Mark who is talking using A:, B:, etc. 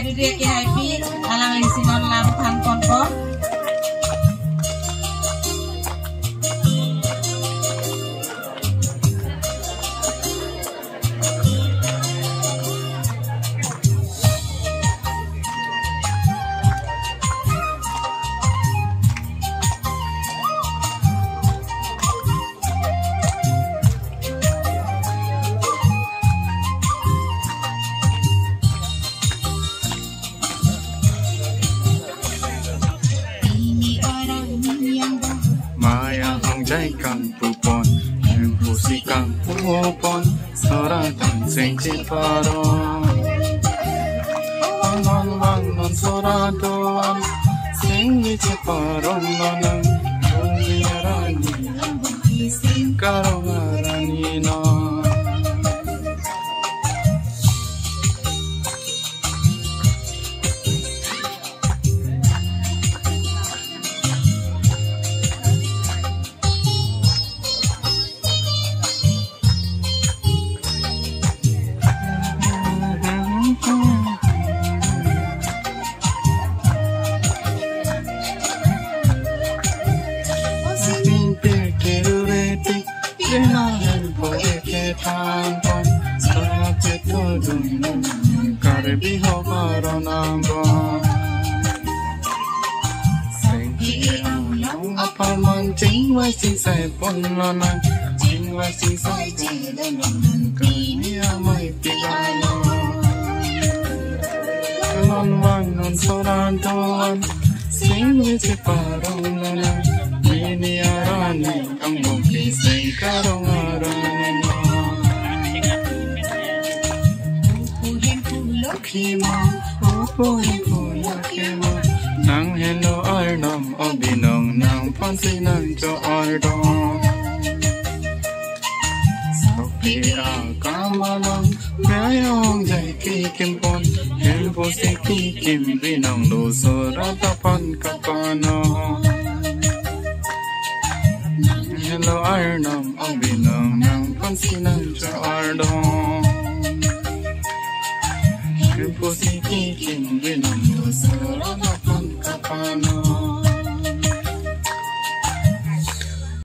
A: dia ke happy alang isinon lam thang kon ko
B: ใจกังปูปอนเอ็มผู้สิกังปูปอนสระตังเซงจิปารอนวันวันวันสระตัวเซงจิปารอนนันทุยารานีการงารานีนา chính với chính sai bốn lo nan chính với chính sai chỉ để lòng cười nia mây tì la non van non soran toan chính với chỉ pa rong la nan mi nia rani ang mong ki sai ka rong arani khi mà phố nắng hello ở nằm ở bên nông nắng phong sinh nắng cho ở đó sau khi ở cả mà nông bé ông dậy khi kim pon hello phố sinh khi kim bên nông đồ sơ ra ta pon cả con hello ở nằm ở bên nông nắng phong sinh nắng cho ở đó Pussy kicking, we don't know so